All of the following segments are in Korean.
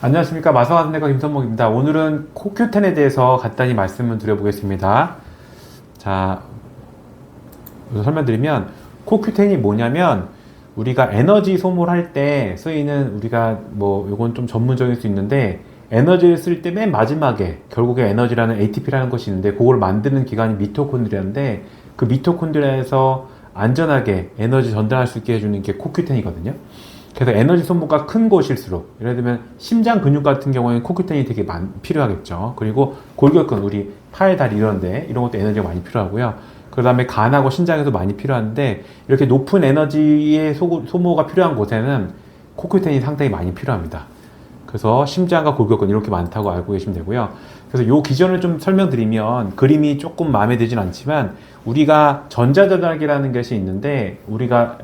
안녕하십니까. 마성한내과 김선목입니다. 오늘은 코큐텐에 대해서 간단히 말씀을 드려보겠습니다. 자, 설명드리면 코큐텐이 뭐냐면 우리가 에너지 소모를 할 때 쓰이는 우리가 요건 좀 전문적일 수 있는데 에너지를 쓸 때 맨 마지막에 결국에 에너지라는 ATP라는 것이 있는데 그걸 만드는 기관이 미토콘드리아인데 그 미토콘드리아에서 안전하게 에너지 전달할 수 있게 해주는 게 코큐텐이거든요. 그래서 에너지 소모가 큰 곳일수록 예를 들면 심장 근육 같은 경우에는 코큐텐이 되게 필요하겠죠. 그리고 골격근, 우리 팔, 다리 이런데 이런 것도 에너지가 많이 필요하고요. 그 다음에 간하고 신장에도 많이 필요한데 이렇게 높은 에너지의 소모가 필요한 곳에는 코큐텐이 상당히 많이 필요합니다. 그래서 심장과 골격근 이렇게 많다고 알고 계시면 되고요. 그래서 요 기전을 좀 설명드리면 그림이 조금 마음에 들진 않지만 우리가 전자전달기라는 것이 있는데 우리가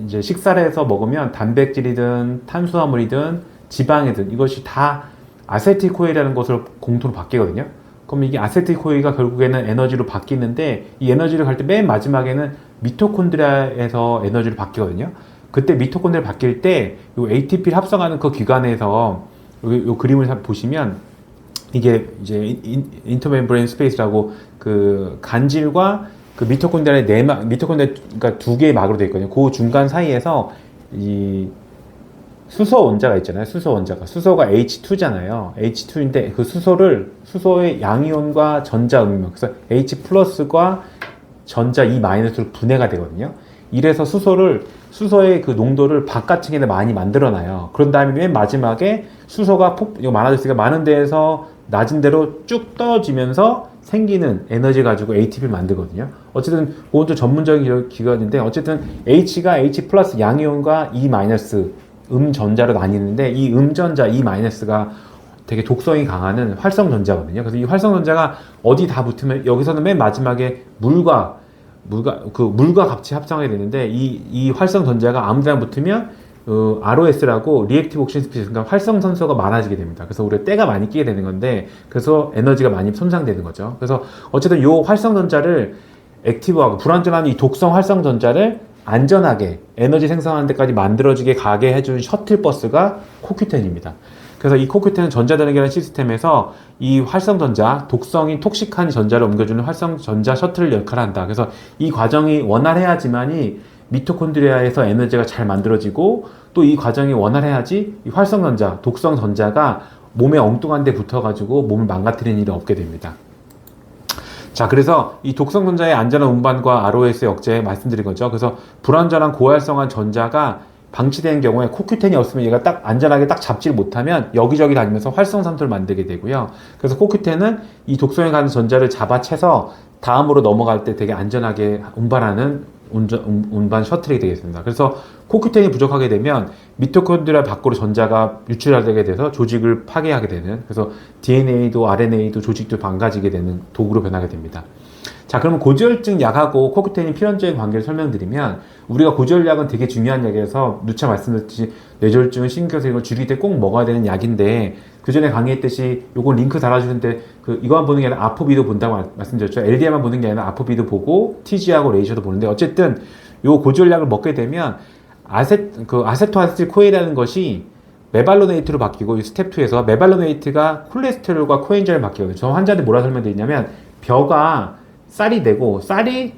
이제 식사를 해서 먹으면 단백질이든 탄수화물이든 지방이든 이것이 다 아세틸코일이라는 것을 공통으로 바뀌거든요. 그럼 이게 아세틸코일이 결국에는 에너지로 바뀌는데 이 에너지를 갈 때 맨 마지막에는 미토콘드리아에서 에너지로 바뀌거든요. 그때 미토콘드리아 바뀔 때 요 ATP를 합성하는 그 기관에서 요 그림을 보시면 이게 이제 인터멤브레인 스페이스라고 그 간질과 그 미토콘드리아의 미토콘드리아 그러니까 두 개의 막으로 되어 있거든요. 그 중간 사이에서 이 수소 원자가 있잖아요. 수소 원자가 수소가 H2잖아요. H2인데 그 수소의 양이온과 전자 음이온 그래서 H 플러스과 전자 E 마이너스로 분해가 되거든요. 이래서 수소의 그 농도를 바깥층에 많이 만들어놔요. 그런 다음에 맨 마지막에 수소가 많아졌으니까 많은 데에서 낮은 데로 쭉 떨어지면서 생기는 에너지 가지고 ATP를 만들거든요. 어쨌든 그건 좀 전문적인 기관인데 어쨌든 H가 H 플러스 양이온과 E 마이너스 음전자로 나뉘는데 이 음전자 E 마이너스가 되게 독성이 강한 활성전자거든요. 그래서 이 활성전자가 어디 다 붙으면 여기서는 맨 마지막에 물과 같이 합성하게 되는데 이 활성전자가 아무 데나 붙으면 ROS라고 리액티브 옥시전 스피시스 그러니까 활성산소가 많아지게 됩니다. 그래서 우리가 때가 많이 끼게 되는 건데 그래서 에너지가 많이 손상되는 거죠. 그래서 어쨌든 이 활성전자를 액티브하고 불완전한 이 독성 활성전자를 안전하게 에너지 생성하는 데까지 만들어지게 가게 해준 셔틀버스가 코큐텐입니다. 그래서 이 코큐텐은 전자전기라는 시스템에서 이 활성전자, 독성인 톡식한 전자를 옮겨주는 활성전자 셔틀을 역할을 한다. 그래서 이 과정이 원활해야지만이 미토콘드리아에서 에너지가 잘 만들어지고 또 이 과정이 원활해야지 이 활성전자, 독성전자가 몸에 엉뚱한 데 붙어가지고 몸을 망가뜨리는 일이 없게 됩니다. 자, 그래서 이 독성전자의 안전한 운반과 ROS의 억제 말씀드린 거죠. 그래서 불안전한 고활성한 전자가 방치되는 경우에 코큐텐이 없으면 얘가 딱 안전하게 딱 잡지를 못하면 여기저기 다니면서 활성산소를 만들게 되고요. 그래서 코큐텐은 이 독성에 가는 전자를 잡아채서 다음으로 넘어갈 때 되게 안전하게 운반하는 운반 셔틀이 되겠습니다. 그래서 코큐텐이 부족하게 되면 미토콘드리아 밖으로 전자가 유출되게 돼서 조직을 파괴하게 되는 그래서 DNA도 RNA도 조직도 망가지게 되는 도구로 변하게 됩니다. 자, 그러면 고지혈증 약하고 코큐텐이 필연적인 관계를 설명드리면 우리가 고지혈약은 되게 중요한 약이라서 누차 말씀드렸듯이 뇌졸중, 신경衰弱이걸 줄일 때 꼭 먹어야 되는 약인데 그 전에 강의했듯이 요건 링크 달아주는데 이거만 보는 게 아니라 아포비도 본다고 말씀드렸죠. LDL만 보는 게 아니라 아포비도 보고 TG하고 레이셔도 보는데 어쨌든 요 고지혈약을 먹게 되면 아세토아세틸코에라는 것이 메발로네이트로 바뀌고 이 스텝 2에서 메발로네이트가 콜레스테롤과 코엔자임을 바뀌거든요. 저 환자한테 뭐라 설명드리냐면 벼가 쌀이 되고 쌀이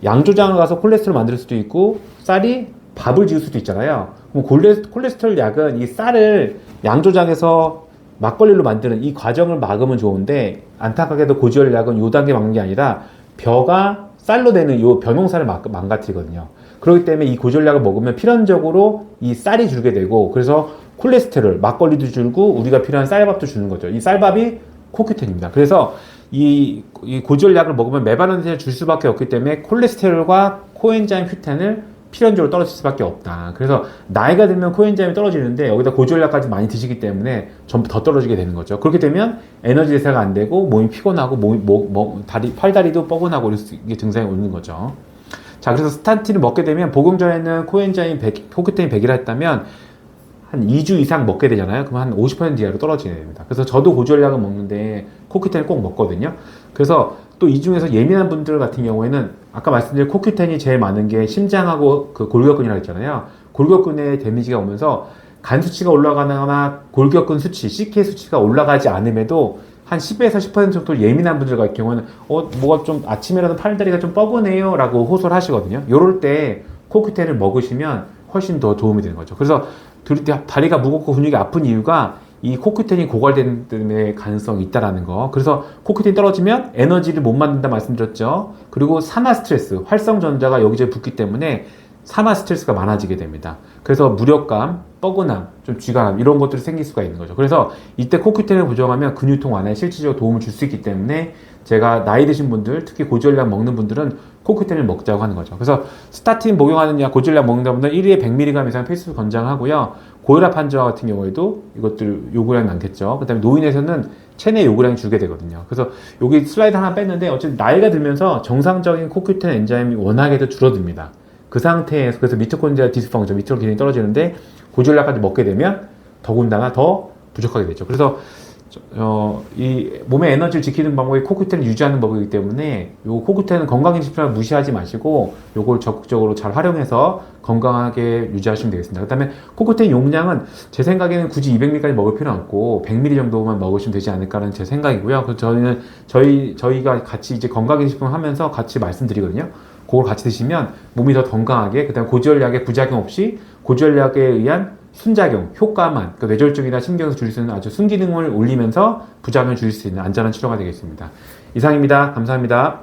양조장을 가서 콜레스테롤 만들 수도 있고 쌀이 밥을 지을 수도 있잖아요. 그럼 콜레스테롤 약은 이 쌀을 양조장에서 막걸리로 만드는 이 과정을 막으면 좋은데 안타깝게도 고지혈약은 요 단계 막는 게 아니라 벼가 쌀로 되는 요 벼농사를 망가뜨리거든요. 그렇기 때문에 이 고지혈약을 먹으면 필연적으로 이 쌀이 줄게 되고 그래서 콜레스테롤, 막걸리도 줄고 우리가 필요한 쌀밥도 주는 거죠. 이 쌀밥이 코큐텐입니다. 그래서 이 고지혈약을 먹으면 메발로네이트를 줄 수밖에 없기 때문에 콜레스테롤과 코엔자임 휴텐을 필연적으로 떨어질 수밖에 없다. 그래서 나이가 들면 코엔자임이 떨어지는데 여기다 고지혈약까지 많이 드시기 때문에 전부 더 떨어지게 되는 거죠. 그렇게 되면 에너지 대사가 안 되고 몸이 피곤하고 팔다리도 뻐근하고 이게 증상이 오는 거죠. 자, 그래서 스탄틴을 먹게 되면 복용 전에는 코엔자임 코큐텐이 100이라 했다면 한 2주 이상 먹게 되잖아요. 그럼 한 50% 이하로 떨어지게 됩니다. 그래서 저도 고지혈약을 먹는데 코큐텐을 꼭 먹거든요. 그래서 또 이 중에서 예민한 분들 같은 경우에는 아까 말씀드린 코큐텐이 제일 많은 게 심장하고 그 골격근이라고 했잖아요. 골격근에 데미지가 오면서 간 수치가 올라가거나 골격근 수치, CK 수치가 올라가지 않음에도 한 10에서 10% 정도 예민한 분들 같은 경우는 뭐가 좀 아침이라도 팔다리가 좀 뻐근해요 라고 호소를 하시거든요. 요럴 때 코큐텐을 먹으시면 훨씬 더 도움이 되는 거죠. 그래서 다리가 무겁고 근육이 아픈 이유가 이 코큐텐이 고갈되는 가능성이 있다라는 거. 그래서 코큐텐이 떨어지면 에너지를 못 만든다 말씀드렸죠. 그리고 산화 스트레스, 활성 전자가 여기저기 붙기 때문에 산화 스트레스가 많아지게 됩니다. 그래서 무력감, 뻐근함, 좀 쥐가람 이런 것들이 생길 수가 있는 거죠. 그래서 이때 코큐텐을 보정하면 근육통 완화에 실질적으로 도움을 줄 수 있기 때문에 제가 나이 드신 분들, 특히 고지혈약 먹는 분들은 코큐텐을 먹자고 하는 거죠. 그래서 스타틴 복용하는 약, 고지혈약 먹는 분들은 1회에 100mg 이상 필수 권장하고요. 고혈압 환자 같은 경우에도 이것들 요구량이 많겠죠. 그 다음에 노인에서는 체내 요구량이 줄게 되거든요. 그래서 여기 슬라이드 하나 뺐는데 어쨌든 나이가 들면서 정상적인 코큐텐 엔자임이 워낙에도 줄어듭니다. 그 상태에서 그래서 미토콘드리아 디스펑션, 미토콘 기능이 떨어지는데 고지혈약까지 먹게 되면 더군다나 더 부족하게 되죠. 그래서 이 몸의 에너지를 지키는 방법이 코큐텐을 유지하는 법이기 때문에 요 코큐텐은 건강인식표를 무시하지 마시고 요걸 적극적으로 잘 활용해서 건강하게 유지하시면 되겠습니다. 그 다음에 코큐텐 용량은 제 생각에는 굳이 200ml까지 먹을 필요는 없고 100ml 정도만 먹으시면 되지 않을까라는 제 생각이고요. 그래서 저희는 저희가 같이 이제 건강인식품 하면서 같이 말씀드리거든요. 그걸 같이 드시면 몸이 더 건강하게, 그 다음에 고지혈약의 부작용 없이 고지혈약에 의한 순작용, 효과만, 그 뇌졸중이나 신경에서 줄일 수 있는 아주 순기능을 올리면서 부작용을 줄일 수 있는 안전한 치료가 되겠습니다. 이상입니다. 감사합니다.